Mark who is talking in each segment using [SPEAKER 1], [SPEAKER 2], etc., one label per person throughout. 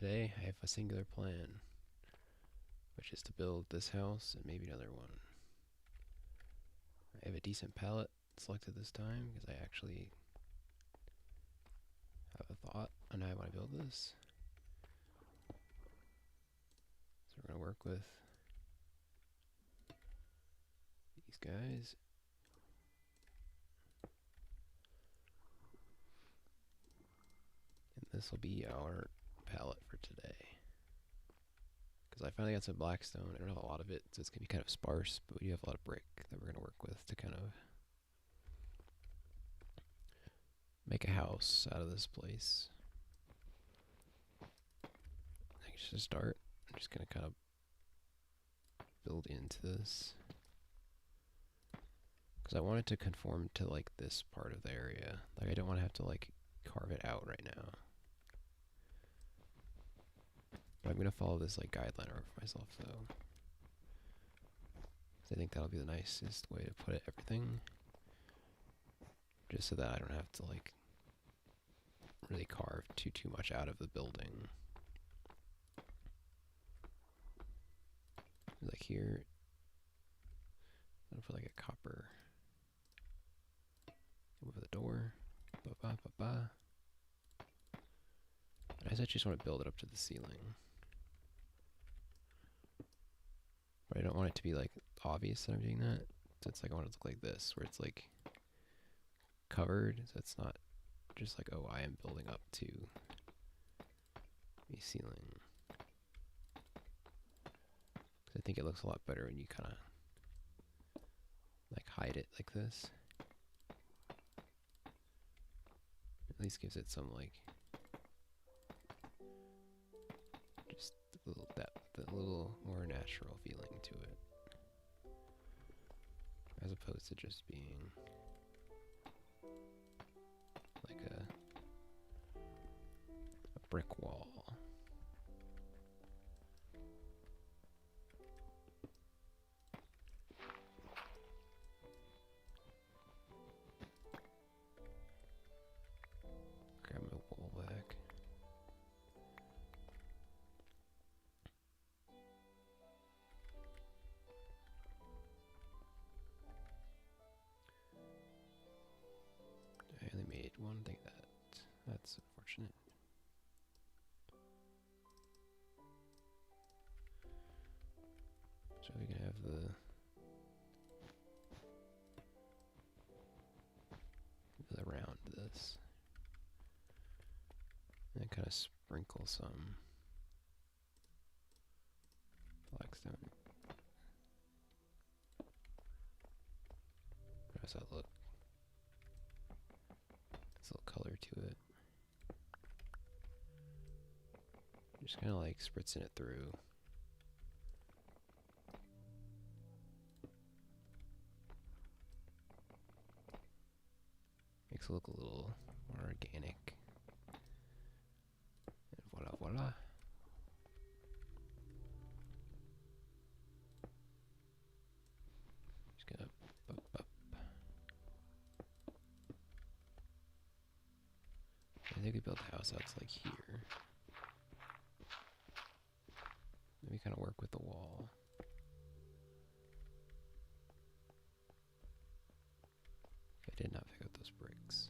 [SPEAKER 1] Today I have a singular plan, which is to build this house and maybe another one. I have a decent palette selected this time because I actually have a thought on how I want to build this. So we're going to work with these guys. And this will be our palette for today. Because I finally got some blackstone. I don't have a lot of it, so it's going to be kind of sparse, but we do have a lot of brick that we're going to work with to kind of make a house out of this place. I think just to start, I'm just going to kind of build into this. Because I want it to conform to like this part of the area. Like I don't want to have to like carve it out right now. But I'm going to follow this like guideline over for myself though. I think that'll be the nicest way to put everything. Just so that I don't have to like really carve too much out of the building. Like here, I'll put like a copper over the door. And I just want to build it up to the ceiling. But I don't want it to be like obvious that I'm doing that. So it's like I want it to look like this, where it's like covered, so it's not just like, oh, I am building up to a ceiling. I think it looks a lot better when you kind of like hide it like this. At least gives it some like just a little depth, a little more natural feeling to it, as opposed to just being like a brick wall. Grab my wall back. I only made one thing that's unfortunate. So we can have around this, and kind of sprinkle some blackstone. How does that look? It's a little color to it. Just kind of like spritzing it through. Makes it look a little more organic. And voila. Just gonna up. I think we built the house out to like here. Then we kind of work with the wall. I did not pick up those bricks.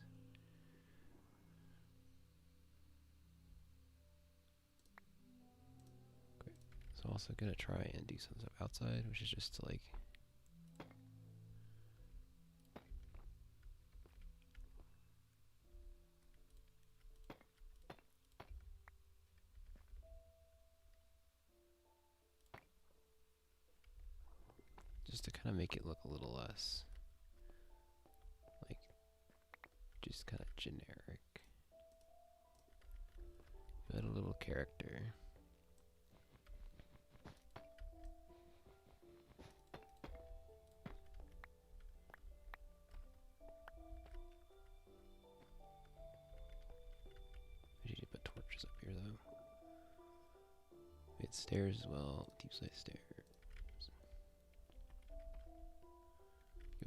[SPEAKER 1] Okay, so I'm also gonna try and do some stuff outside, which is just to like kind of make it look a little less like just kind of generic, but a little character. I need to put torches up here though. We had stairs as well, deep slate stairs.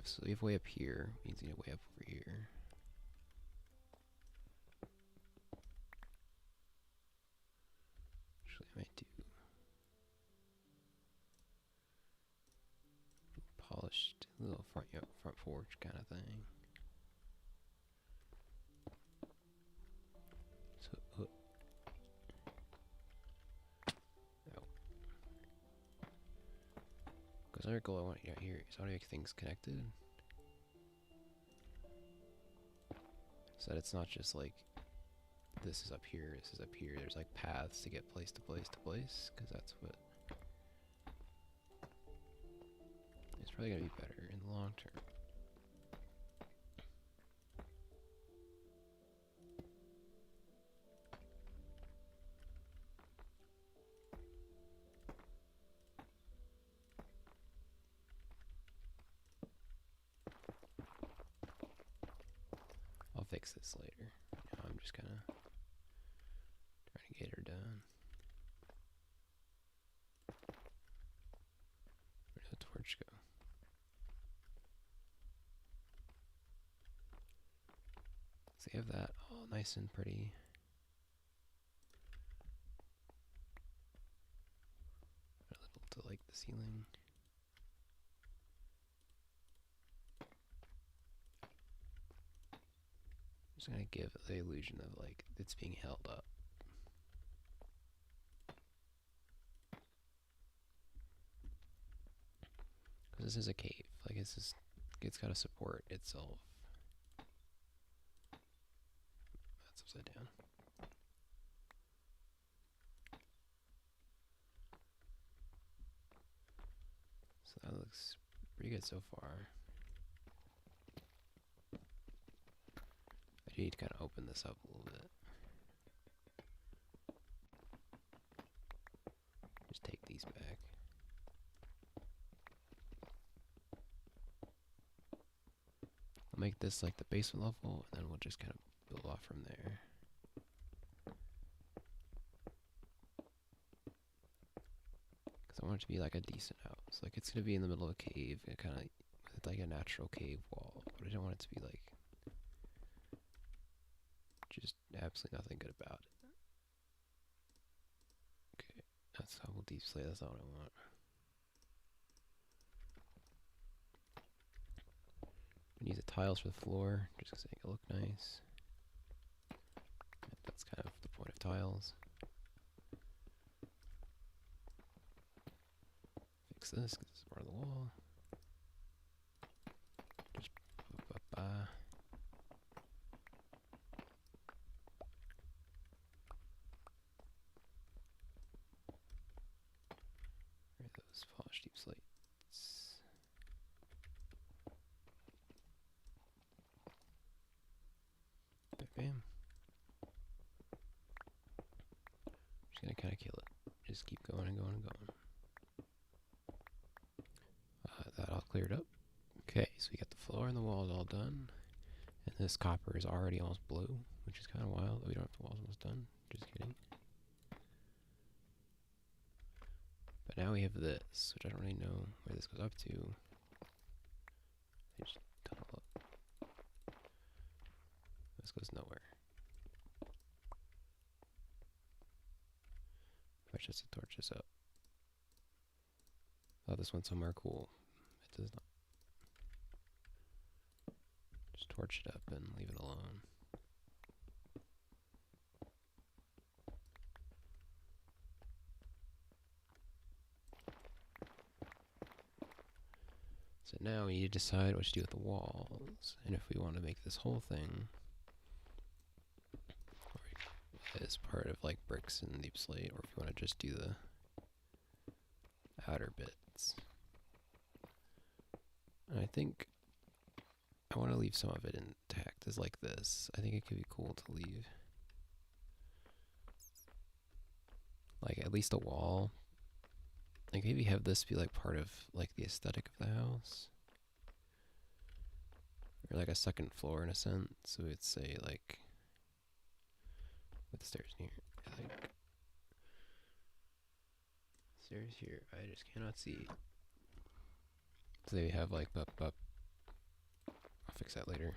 [SPEAKER 1] So we have way up here, means we need way up over here. Actually, I might do polished little front porch kind of thing. So, because another goal I want here is how to make things connected, so that it's not just like this is up here, this is up here. There's like paths to get place to place to place, because that's what it's probably gonna be better in the long term. I'll fix this later. Now I'm just kind of trying to get her done. Where did the torch go? So you have that all nice and pretty. A little to like the ceiling. Just gonna give the illusion of like it's being held up. Because this is a cave. Like it's got to support itself. That's upside down. So that looks pretty good so far. I need to kind of open this up a little bit. Just take these back. I'll make this like the basement level, and then we'll just kind of build off from there. Because I want it to be like a decent house. Like it's going to be in the middle of a cave, kind of with like a natural cave wall. But I don't want it to be like just absolutely nothing good about it. Okay, that's how we'll deep slate. That's not what I want. We use the tiles for the floor, just because they look nice. That's kind of the point of tiles. Fix this, because it's part of the wall. Just ba-ba-ba. Where are those polished deep slates? Bam. Just gonna kind of kill it. Just keep going and going and going. That all cleared up. Okay, so we got the floor and the walls all done. And this copper is already almost blue, which is kind of wild. We don't have the walls almost done. Just kidding. But now we have this, which I don't really know where this goes up to. I just don't look. This goes nowhere. If I just torch this up. Oh, this one's somewhere cool. It does not. Just torch it up and leave it alone. So now we need to decide what to do with the walls, and if we want to make this whole thing as part of like bricks and deep slate, or if you want to just do the outer bits. And I think I want to leave some of it intact as like this. I think it could be cool to leave like at least a wall. Like maybe have this be like part of like the aesthetic of the house, or like a second floor in a sense. So we'd say like with the stairs here, like stairs here. I just cannot see. So they have like up. I'll fix that later.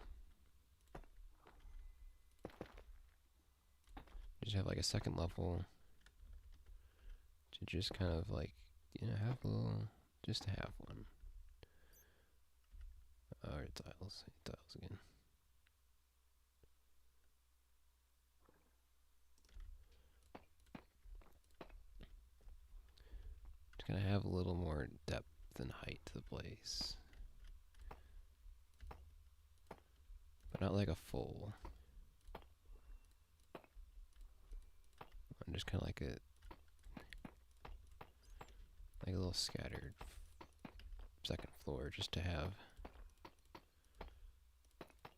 [SPEAKER 1] Just have like a second level to just kind of like, have a little, just to have one. Or tiles again. Just gonna have a little more depth and height to the place. But not like a full. Just kind of like a little scattered second floor, just to have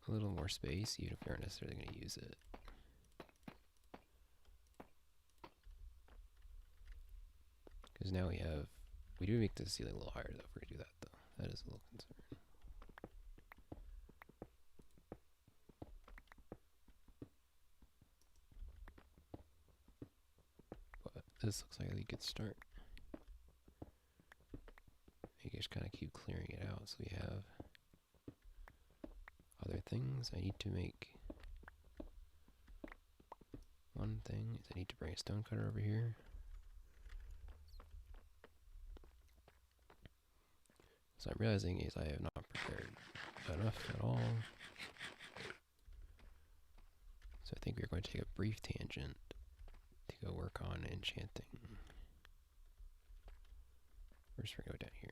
[SPEAKER 1] a little more space, even if we aren't necessarily going to use it. Because now we do make the ceiling a little higher though, if we're going to do that though. That is a little concern. But this looks like a good start. You just kind of keep clearing it out so we have other things. I need to make one thing is I need to bring a stone cutter over here. So I'm realizing is I have not prepared enough at all. So I think we're going to take a brief tangent to go work on enchanting. First we're going to go down here.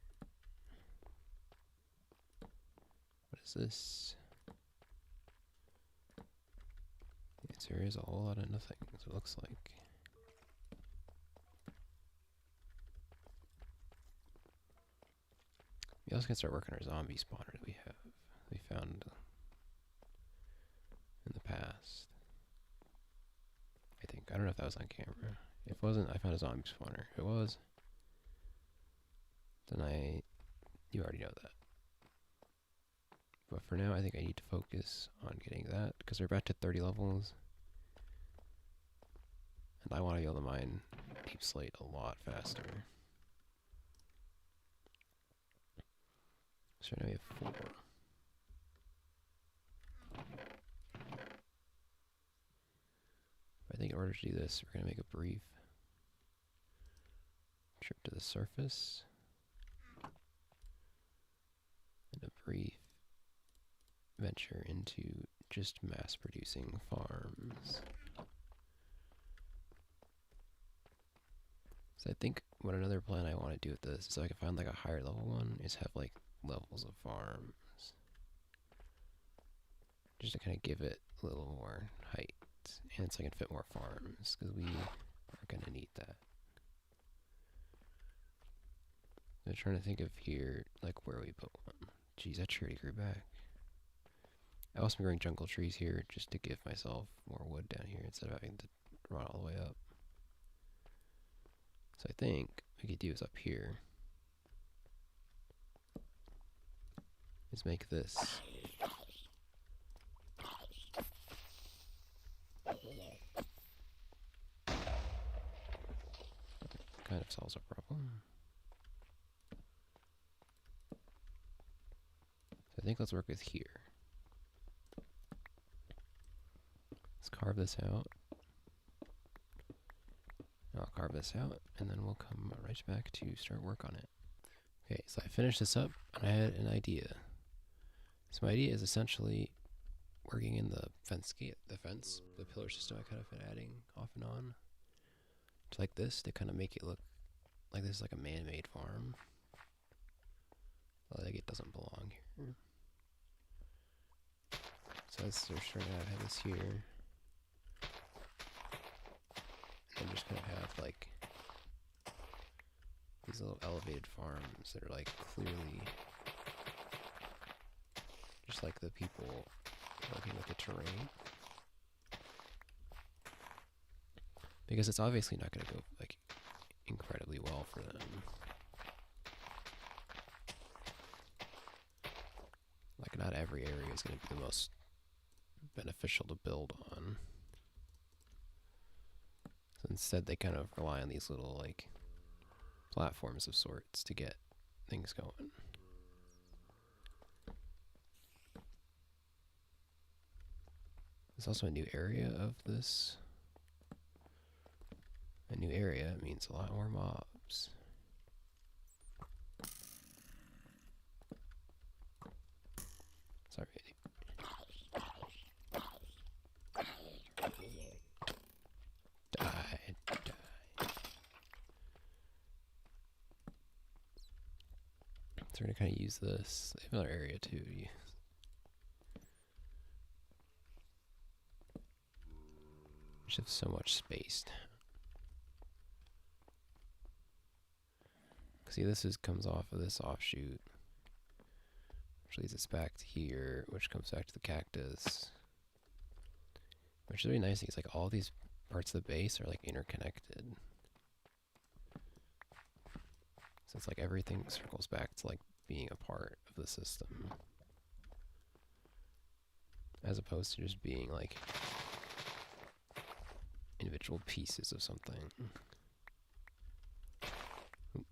[SPEAKER 1] What is this? The answer is a whole lot of nothing, as it looks like. We also can start working our zombie spawner that we found in the past. I think. I don't know if that was on camera. If it wasn't, I found a zombie spawner. If it was, then you already know that. But for now, I think I need to focus on getting that, because we're about to 30 levels. And I want to be able to mine deep slate a lot faster. So now we have 4. I think in order to do this, we're going to make a brief trip to the surface. And a brief venture into just mass producing farms. So I think what another plan I want to do with this is, so I can find like a higher level one, is have like levels of farms. Just to kind of give it a little more height, and so I can fit more farms, because we are going to need that. I'm trying to think of here, like where we put one. Geez, that tree already grew back. I also been growing jungle trees here just to give myself more wood down here instead of having to run all the way up. So I think what we could do is up here is make this kind of solves our problem. So I think let's work with here. Let's carve this out. I'll carve this out, and then we'll come right back to start work on it. Okay, so I finished this up, and I had an idea. So my idea is essentially working in the the pillar system I kind of been adding off and on. It's like this to kind of make it look like this is like a man-made farm. Like it doesn't belong here. So let's start out have this here. And just kind of have like these little elevated farms that are like clearly just like the people working with the terrain. Because it's obviously not going to go like incredibly well for them. Like not every area is going to be the most beneficial to build on. So instead they kind of rely on these little like platforms of sorts to get things going. There's also a new area of this. A new area means a lot more mobs. Sorry. Die. So we're gonna kind of use this. They have another area too. We just have so much space. See, this comes off of this offshoot, which leads us back to here, which comes back to the cactus. Which is really nice. It's like all these parts of the base are like interconnected. So it's like everything circles back to like being a part of the system, as opposed to just being like individual pieces of something. Oop,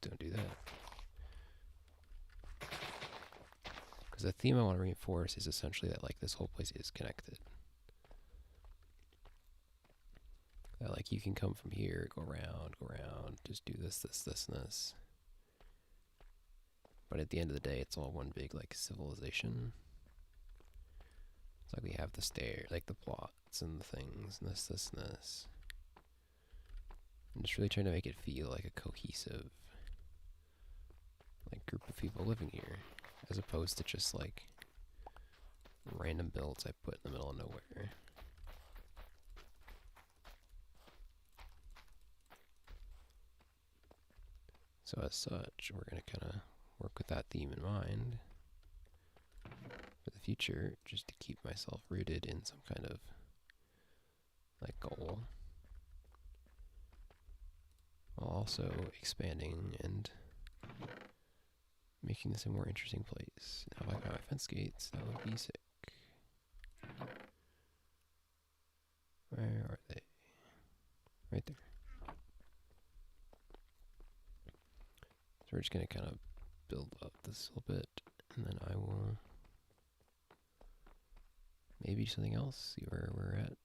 [SPEAKER 1] don't do that. Because the theme I want to reinforce is essentially that like this whole place is connected. That like you can come from here, go around, just do this, and this. But at the end of the day, it's all one big like civilization. It's like we have the stair, like the plots and the things, and this, and this. I'm just really trying to make it feel like a cohesive like group of people living here, as opposed to just like random builds I put in the middle of nowhere. So as such, we're going to kind of work with that theme in mind for the future, just to keep myself rooted in some kind of like goal, while also expanding and making this a more interesting place. Now if I got my fence gates, that would be sick. Where are they? Right there. So we're just going to kind of build up this a little bit, and then I will maybe do something else, see where we're at.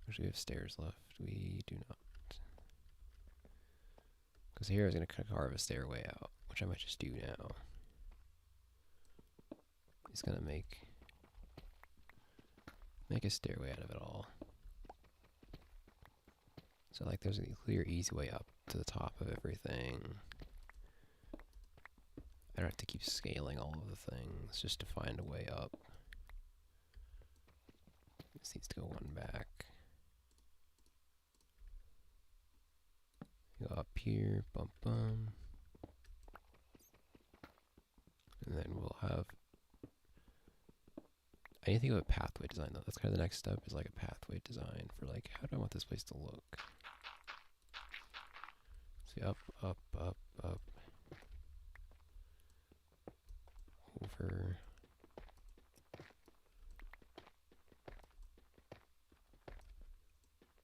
[SPEAKER 1] Actually, we have stairs left. We do not. Because here I was going to carve a stairway out, which I might just do now. It's going to make a stairway out of it all. So like there's a clear, easy way up to the top of everything. I don't have to keep scaling all of the things just to find a way up. This needs to go one back. Go up here, bum bum. And then we'll have, I need to think of a pathway design though. That's kind of the next step, is like a pathway design for like, how do I want this place to look? See, up, up, up, up. Over.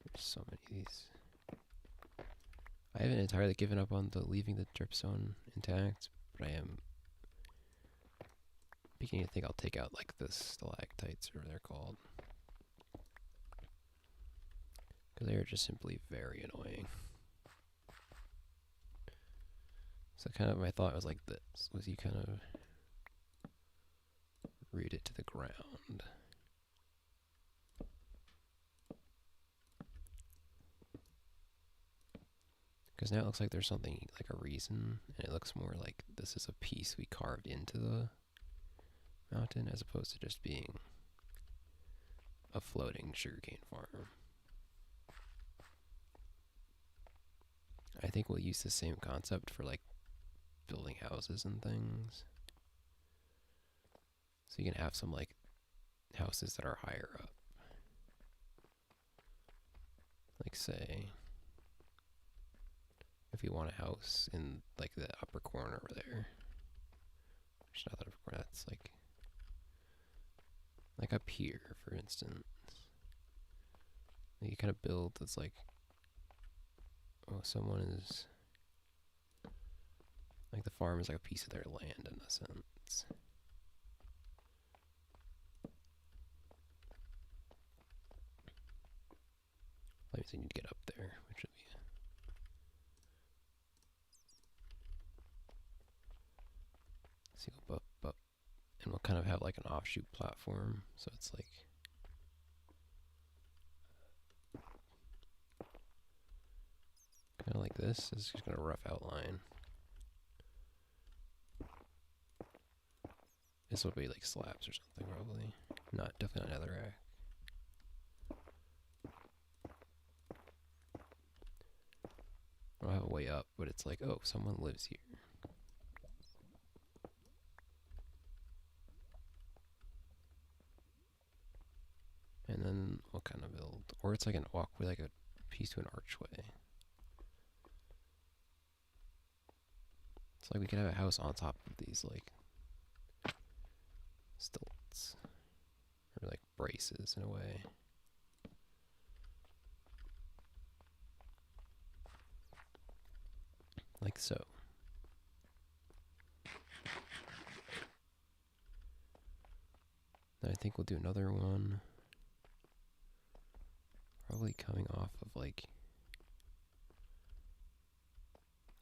[SPEAKER 1] There's so many of these. I haven't entirely given up on leaving the dripstone intact, but I am beginning to think I'll take out like the stalactites, or whatever they're called, because they are just simply very annoying. So kind of my thought was like this, was you kind of root it to the ground. Because now it looks like there's something, like a reason, and it looks more like this is a piece we carved into the mountain, as opposed to just being a floating sugarcane farm. I think we'll use the same concept for like building houses and things. So you can have some like houses that are higher up. Like say, if you want a house in like the upper corner over there. It's not the upper corner, that's like up here, for instance. You kind of build that's like, oh, someone is, like the farm is like a piece of their land in a sense. That means I need to get up there, which would be. See, up, and we'll kind of have like an offshoot platform, so it's like. Kind of like this. This is just kind of a rough outline. This will be like slabs or something, probably. Not, definitely not netherrack. I'll have a way up, but it's like, oh, someone lives here. And then we'll kind of build, or it's like an walkway, like a piece to an archway. It's like we could have a house on top of these, like, stilts. Or like braces in a way. Like so. Then I think we'll do another one. Probably coming off of like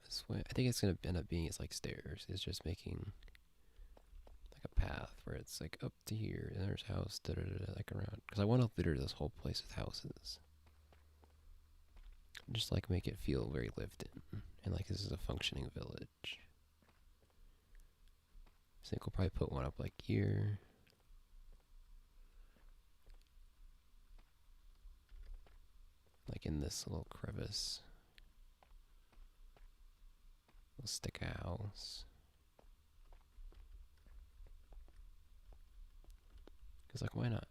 [SPEAKER 1] this way. I think it's gonna end up being it's like stairs. It's just making like a path where it's like up to here and there's house like around. Because I want to litter this whole place with houses. Just like make it feel very lived in and like this is a functioning village. I think we'll probably put one up like here. Like in this little crevice. We'll stick a house. Because like why not?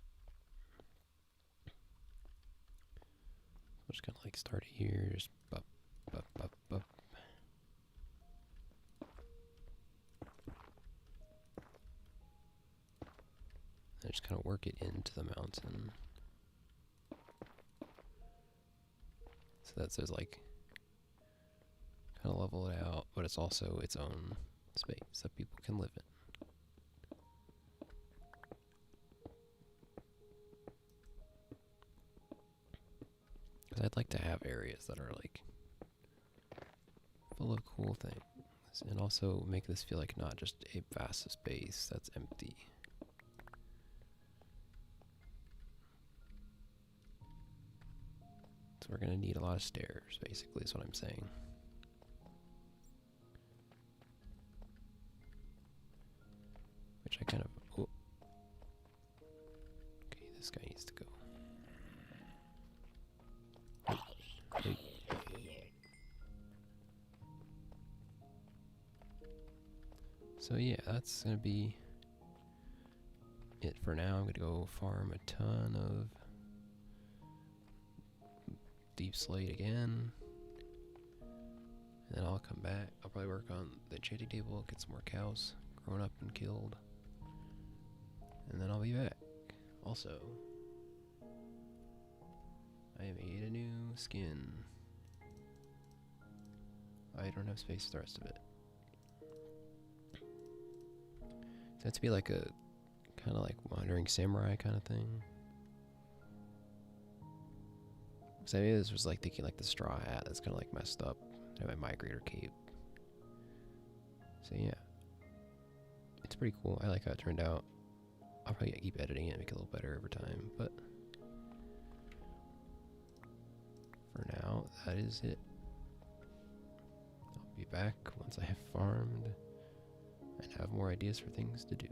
[SPEAKER 1] We'll just kind of like start here, just up. And just kind of work it into the mountain. So that says like kind of level it out, but it's also its own space that people can live in. Because I'd like to have areas that are like full of cool things and also make this feel like not just a vast space that's empty. So we're going to need a lot of stairs, basically, is what I'm saying. Which I kind of... Oh. Okay, this guy needs to go. Hey. So yeah, that's going to be it for now. I'm going to go farm a ton of deep slate again. And then I'll come back. I'll probably work on the enchanting table, get some more cows grown up and killed. And then I'll be back. Also, I made a new skin. I don't have space for the rest of it. It's meant to be like a kind of like wandering samurai kind of thing. Because I was like thinking like the straw hat that's kind of like messed up. I have my migrator cape. So yeah, it's pretty cool. I like how it turned out. I'll probably keep editing it and make it a little better over time, but for now, that is it. I'll be back once I have farmed and have more ideas for things to do.